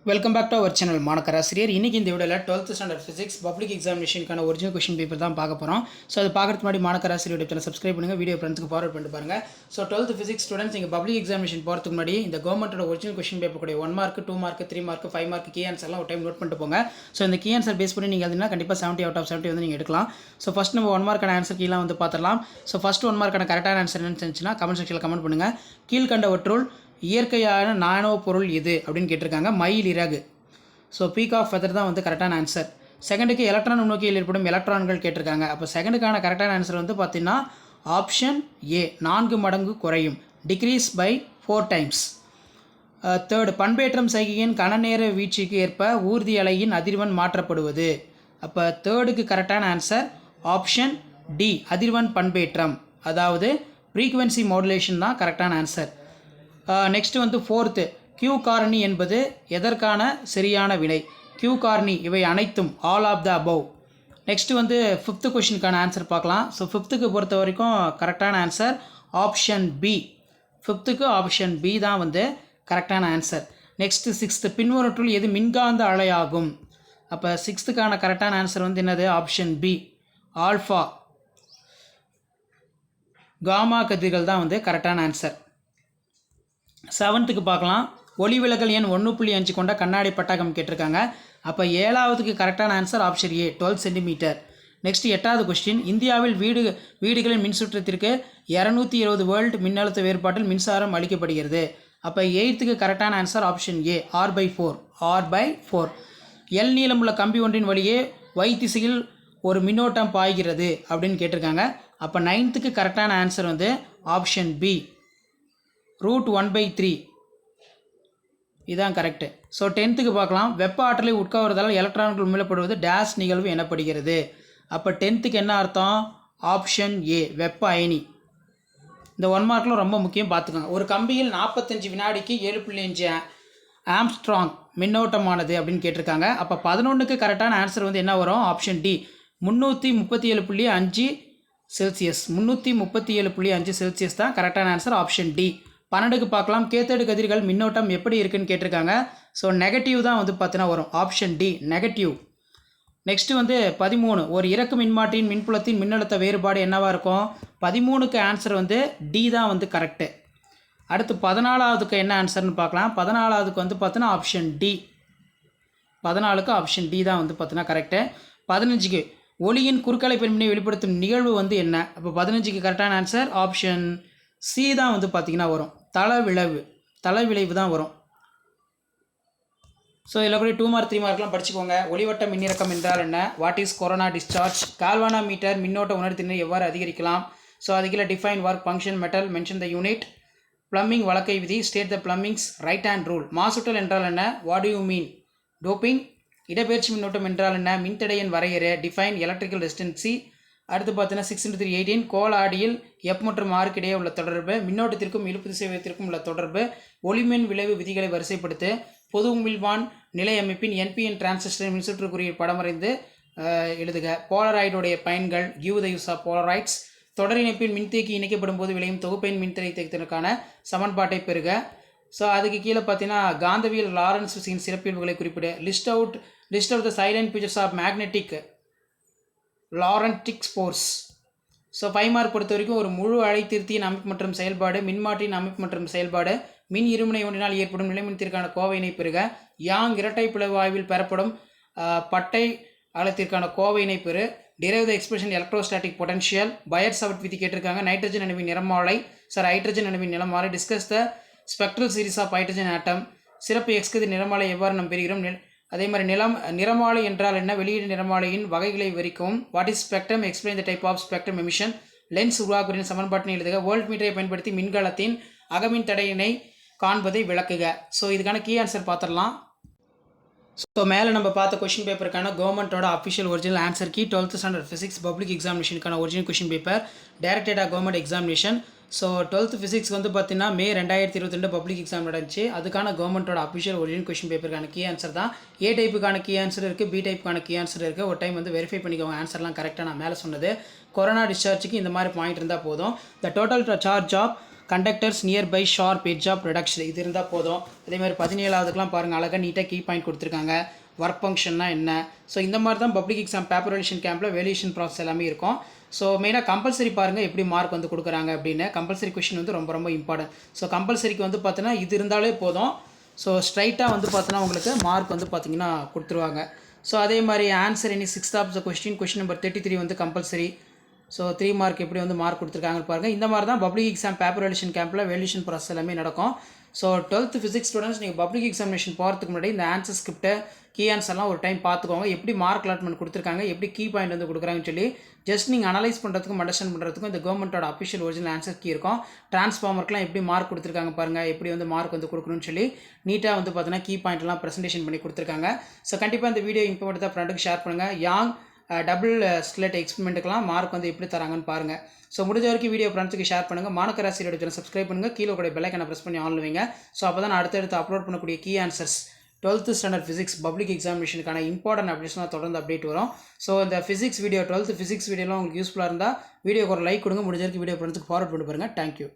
Welcome back to our channel மாணக்கராசிரியர். இன்றைக்கி இந்த வீடியோவில் 12th ஸ்டாண்டர்ட் ஃபிசிக்ஸ் பப்ளிக் எக்ஸாமினேஷனுக்கான ஒரிஜினல் கொஷின் பேப்பர் தான் பார்க்க போகிறோம். ஸோ அது பார்க்கறதுக்கு முன்னாடி மாணக்கராசிரியர் சேனல் சப்ஸ்கிரைப் பண்ணுங்கள், வீடியோ ஃப்ரெண்ட்ஸ்க்கு ஃபார்வர்ட் பண்ணிட்டு பாருங்கள். ஸோ 12th ஃபிசிக்ஸ் ஸ்டூடெண்ட்ஸ் நீங்கள் பப்ளிக் எக்ஸாமினேஷன் போகிறதுக்கு முன்னாடி இந்த கவர்மெண்ட்டோட ஒரிஜினல் கொஷின் பேப்பர் கூட 1 mark 2 mark 3 mark 5 mark key ஆன்சர்லாம் ஒரு டைம் நோட் பண்ணிட்டு போங்க. ஸோ இந்த கீ ஆன்சர் பேஸ் பண்ணி நீங்கள் எழுதினா கண்டிப்பாக 70 out of 70 வந்து நீங்கள் எடுக்கலாம். ஸோ ஃபஸ்ட் நம்ம 1 மார்க்கான ஆன்சர் கீழே வந்து பார்த்துடலாம். ஸோ ஃபஸ்ட் 1 மார்க்கான கரெக்டான ஆன்சர் என்னன்னு இருந்துச்சுன்னா கமெண்ட் செக்ஷனில் கமெண்ட் பண்ணுங்கள். கீழ்கண்டவற்றுள் இயற்கையான நானோ பொருள் எது அப்படின்னு கேட்டிருக்காங்க. மயில் இறகு. ஸோ பீக் ஆஃப் ஃபெதர் தான் வந்து கரெக்டான ஆன்சர். செகண்டுக்கு எலக்ட்ரான் நுண்ணோக்கியில் ஏற்படும் எலக்ட்ரான்கள் கேட்டிருக்காங்க. அப்போ செகண்டுக்கான கரெக்டான ஆன்சர் வந்து பார்த்தீங்கன்னா ஆப்ஷன் ஏ, 4 மடங்கு குறையும், டிக்ரீஸ் பை 4 times. தேர்டு, பண்பேற்றம் செய்கையின் கணநேர வீச்சுக்கு ஏற்ப ஊர்தி அலையின் அதிர்வெண் மாற்றப்படுவது. அப்போ தேர்டுக்கு கரெக்டான ஆன்சர் ஆப்ஷன் டி, அதிர்வெண் பண்பேற்றம், அதாவது ஃப்ரீக்வன்சி மாடுலேஷன் தான் கரெக்டான ஆன்சர். நெக்ஸ்ட் வந்து ஃபோர்த்து, Q காரணி என்பது எதற்கான சரியான வினை? Q காரணி இவை அனைத்தும், all of the above. Next வந்து ஃபிஃப்த்து கொஷினுக்கான ஆன்சர் பார்க்கலாம். ஸோ ஃபிஃப்த்துக்கு பொறுத்த வரைக்கும் கரெக்டான ஆன்சர் ஆப்ஷன் பி. ஃபிஃப்த்துக்கு ஆப்ஷன் பி தான் வந்து கரெக்டான ஆன்சர். நெக்ஸ்ட்டு சிக்ஸ்த்து, பின்வருற்றுள் எது மின்காந்த அலையாகும்? அப்போ சிக்ஸ்த்துக்கான கரெக்டான ஆன்சர் வந்து என்னது? ஆப்ஷன் பி, ஆல்ஃபா காமா கதிர்கள் தான் வந்து கரெக்டான ஆன்சர். செவன்த்துக்கு பார்க்கலாம். ஒளிவிலகல் எண் 1.5 கொண்ட கண்ணாடி பட்டாகம் கேட்டிருக்காங்க. அப்போ ஏழாவதுக்கு கரெக்டான answer option A, 12 centimetre. Next எட்டாவது கொஸ்டின், இந்தியாவில் வீடுகளின் மின்சுற்றத்திற்கு 220 வோல்ட் மின்னழுத்த வேறுபாட்டில் மின்சாரம் அளிக்கப்படுகிறது. அப்போ எயித்துக்கு கரெக்டான answer option A, R/4. L நீளமுள்ள கம்பி ஒன்றின் வழியே Y திசையில் ஒரு மின்னோட்டம் பாய்கிறது அப்படின்னு கேட்டிருக்காங்க. அப்போ நைன்த்துக்கு கரெக்டான ஆன்சர் வந்து ஆப்ஷன் பி, √1/3. இதுதான் கரெக்டு. ஸோ 10த்துக்கு பார்க்கலாம். வெப்ப ஆற்றலை உட்கவர்வதால் எலக்ட்ரான்கள் உமிழப்படுவது டேஸ் நிகழ்வு எனப்படுகிறது. அப்போ 10த்துக்கு என்ன அர்த்தம்? ஆப்ஷன் ஏ, வெப்ப அயனி. இந்த 1 மார்க்கில் ரொம்ப முக்கியம், பார்த்துக்கோங்க. ஒரு கம்பியில் 45 வினாடிக்கு 7.5 ஆம்ஸ்ட்ராங் மின்னோட்டமானது அப்படின்னு கேட்டிருக்காங்க. அப்போ 11க்கு கரெக்டான ஆன்சர் வந்து என்ன வரும்? Option D, 337.5 Celsius. 337.5 செல்சியஸ் தான் கரெக்டான ஆன்சர், ஆப்ஷன் டி. 12க்கு பார்க்கலாம். கேத்தோடு கதிர்கள் மின்னோட்டம் எப்படி இருக்குன்னு கேட்டிருக்காங்க. ஸோ நெகட்டிவ் தான் வந்து பார்த்தீங்கன்னா வரும், ஆப்ஷன் டி, நெகட்டிவ். நெக்ஸ்ட்டு வந்து 13, ஒரு இறக்கு மின்மாற்றியின் மின்புலத்தின் மின்னழுத்த வேறுபாடு என்னவாக இருக்கும்? 13க்கு ஆன்சர் வந்து டி தான் வந்து கரெக்டு. அடுத்து 14வதுக்கு என்ன ஆன்சர்னு பார்க்கலாம். 14வதுக்கு வந்து பார்த்தீங்கன்னா ஆப்ஷன் டி. 14க்கு ஆப்ஷன் டி தான் வந்து பார்த்தீங்கன்னா கரெக்டு. 15க்கு ஒளியின் குறுக்கலை பெருமினை வெளிப்படுத்தும் நிகழ்வு வந்து என்ன? அப்போ 15க்கு கரெக்டான ஆன்சர் ஆப்ஷன் சி தான் வந்து பார்த்திங்கன்னா வரும், தலைவிளைவு தான் வரும். ஸோ இதில் கூட 2 மார்க் 3 மார்க்லாம் படிச்சுக்கோங்க. ஒளிவட்ட மின்னிறக்கம் என்றால் என்ன? What is corona discharge? Galvanometer மின்னோட்ட உணர்திறனை எவ்வாறு அதிகரிக்கலாம்? ஸோ அதுக்குள்ள define work function metal, mention the unit. Fleming வழக்கை விதி, state the Fleming's right hand rule. மாசுட்டல் என்றால் என்ன? What do you mean? Doping. இடப்பெயர்ச்சி மின்னோட்டம் என்றால் என்ன? மின்தடையின் வரையறை, டிஃபைன் எலக்ட்ரிக்கல் ரெசிஸ்டன்சி. அடுத்து பார்த்தீங்கன்னா 6×3 கோள ஆடியில் எப் மற்றும் ஆருக்கு இடையே உள்ள தொடர்பு, மின்னோட்டத்திற்கும் இழுப்பு திசைவேகத்திற்கும் உள்ள தொடர்பு, ஒளிமின் விளைவு விதிகளை வரிசைப்படுத்து, பொது உமிழ்வான் நிலை அமைப்பின் NPN டிரான்சிஸ்டர் மின்சுற்று குறியீடு படம் வரைந்து எழுதுக. போலராய்டுடைய பயன்கள், கிவ் த யூஸ் ஆஃப் போலராய்ட்ஸ். தொடர் இணைப்பின் மின்தேக்கி இணைக்கப்படும் போது விளையும் தொகுப்பின் மின்தடை தேக்கத்திற்கான சமன்பாட்டை பெறுக. ஸோ அதுக்கு கீழே பார்த்தீங்கன்னா காந்தவியல் லாரன்ஸ் விசையின் சிறப்பியல்புகளை குறிப்பிடு. List out the salient features of magnetic Lorentz force. So 5 mark பொறுத்த வரைக்கும் ஒரு முழு அலைத்திருத்தியின் அமைப்பு மற்றும் செயல்பாடு, மின்மாற்றியின் அமைப்பு மற்றும் செயல்பாடு, மின் இருமுனை ஒன்றினால் ஏற்படும் நிலைமின்த்திற்கான கோவையினை பெறுக. யாங் இரட்டை பிளவு ஆய்வில் பெறப்படும் பட்டை அலத்திற்கான கோவையினை பெறு. Derive the expression electrostatic potential. Biot Savart விதி கேட்டிருக்காங்க. நைட்ரஜன் அணுவின் நிறமாலை, ஹைட்ரஜன் அணுவின் நிறமாலை. Discuss the spectral series of hydrogen atom. சிறப்பு எக்ஸ்கதிர் நிறமாலை எவ்வாறு நாம் பெறுகிறோம்? அதே மாதிரி நிறமாலை என்றால் என்ன? வெளியீடு நிறமாலையின் வகைகளை விவரிக்கவும். What is spectrum? Explain the type of spectrum emission. Lens உருவாக்குவதின் சமன்பாட்டினை எழுதுக. வோல்ட் மீட்டரை பயன்படுத்தி மின்கலத்தின் அகமின் தடையினை காண்பதை விளக்குக. ஸோ இதுக்கான கீ ஆன்சர் பார்த்துடலாம். ஸோ மேலே நம்ம பார்த்த கொஷின் பேப்பருக்கான கவர்மெண்ட்டோட official original answer key 12th standard physics public எக்ஸாமினேஷனுக்கான ஒரிஜினல் கொஷின் பேப்பர் டைரக்டடாக government examination. So 12th physics வந்து பார்த்தீங்கன்னா மே 2022 பப்ளிக் எக்ஸாம் நடந்துச்சு. அதுக்கான கவர்மெண்ட்டோட அஃபிஷியல் ஒரிஜினல் கொஷின் பேப்பருக்கான கீ ஆன்சர் தான். ஏ டைப்புக்கான கீ ஆன்சர் இருக்குது, பி டைப்புக்கான கீ ஆன்சர் இருக்குது. ஒரு டைம் வந்து வெரிஃபை பண்ணிக்கோங்க ஆன்சர்லாம் கரெக்டாக. நான் மேலே சொன்னது கொரோனா டிஸ்சார்ஜுக்கு இந்த மாதிரி பாயிண்ட் இருந்தால் போதும். The total charge of conductors nearby sharp edge of reduction இது இருந்தால் போதும். அதேமாதிரி 17ஆவதுக்குலாம் பாருங்கள் அழகாக நீட்டாக கீ பாயிண்ட் கொடுத்துருக்காங்க. ஒர்க் ஃபங்க்ஷன்னா என்ன, ஸோ இந்த மாதிரி தான் பப்ளிக் எக்ஸாம் பேப்பர் வேல்யூஷன் கேம்பில் வேல்யூஷன் ப்ராசஸ் எல்லாமே இருக்கும். ஸோ மெயினாக கம்பல்சரி பாருங்கள் எப்படி மார்க் வந்து கொடுக்குறாங்க அப்படின்னு. கம்பல்சரி கொஷின் வந்து ரொம்ப ரொம்ப இம்பார்ட்டன்ட். ஸோ கம்பல்சரிக்கு வந்து பார்த்தோன்னா இது இருந்தாலே போதும். ஸோ ஸ்ட்ரைட்டாக வந்து பார்த்தோன்னா உங்களுக்கு மார்க் வந்து பார்த்தீங்கன்னா கொடுத்துருவாங்க. ஸோ அதே மாதிரி answer any 6th of the question number 33 வந்து கம்பல்சரி. ஸோ 3 மார்க் எப்படி வந்து மார்க் கொடுத்துருக்காங்கன்னு பாருங்கள். இந்த மாதிரி தான் பப்ளிக் எக்ஸாம் பேப்பர் வேல்யூஷன் கேம்பில் வேல்யூஷன் ப்ராசஸ் எல்லாமே நடக்கும். ஸோ 12th ஃபிசிக்ஸ் ஸ்டூடெண்ட்ஸ் நீங்கள் பப்ளிக் எக்ஸாமினேஷன் போகிறதுக்கு முன்னாடி இந்த ஆன்சர் ஸ்கிரிப்ட்டை கீ ஆன்சர்லாம் ஒரு டைம் பார்த்துக்கோங்க. எப்படி மார்க் அலாட்மெண்ட் கொடுத்துருக்காங்க, எப்படி கீ பாயிண்ட் வந்து கொடுக்குறாங்கன்னு சொல்லி ஜஸ்ட் நீங்கள் அனலைஸ் பண்ணுறதுக்கும் அண்டர்ஸ்டாண்ட் பண்ணுறதுக்கும் இந்த கவர்மெண்ட்டோட அஃபிஷியல் ஒரிஜினல் ஆன்சர் கீ இருக்கும். டிரான்ஸ்ஃபார்மருக்குலாம் எப்படி மார்க் கொடுத்துருக்காங்க பாருங்கள், எப்படி வந்து மார்க் வந்து கொடுக்கணும்னு சொல்லி நீட்டாக வந்து பார்த்தீங்கன்னா கீ பாயிண்ட்லாம் ப்ரெசென்டேஷன் பண்ணி கொடுத்துருக்காங்க. ஸோ கண்டிப்பாக இந்த வீடியோ இம்பார்ட்டன்ட் தான் ஃப்ரெண்டுக்கு ஷேர் பண்ணுங்கள். யாங் டபுள் ஸ்லெட் எக்ஸ்பெரிமெண்ட்டுக்கெலாம் மார்க் வந்து எப்படி தராங்கன்னு பாருங்கள். ஸோ முடிஞ்ச வரைக்கும் வீடியோ ஃப்ரெண்ட்ஸுக்கு ஷேர் பண்ணுங்கள். மாணக்கராசியோட சேனல் சப்ஸ்கிரைப் பண்ணுங்கள். கீழே கூட பெல் ஐக்கானை ப்ரெஸ் பண்ணி ஆன் வைங்க. ஸோ அப்போ தான் அடுத்தடுத்து அப்லோட் பண்ணக்கூடிய key answers 12th standard physics public எக்ஸாமினேஷனுக்கான இம்பார்ட்டன்ட் அப்டேட்ஸ்லாம் தொடர்ந்து அப்டேட் வரும். ஸோ இந்த ஃபிசிக்ஸ் வீடியோ 12th ஃபிசிக்ஸ் வீடியோலாம் உங்களுக்கு யூஸ்ஃபுல்லாக இருந்தால் வீடியோக்கு ஒரு லைக் கொடுங்க. முடிஞ்ச வரைக்கும் வீடியோ ஃப்ரெண்ட்ஸுக்கு ஃபார்வர்ட் பண்ணி பாருங்கள். தேங்க்யூ.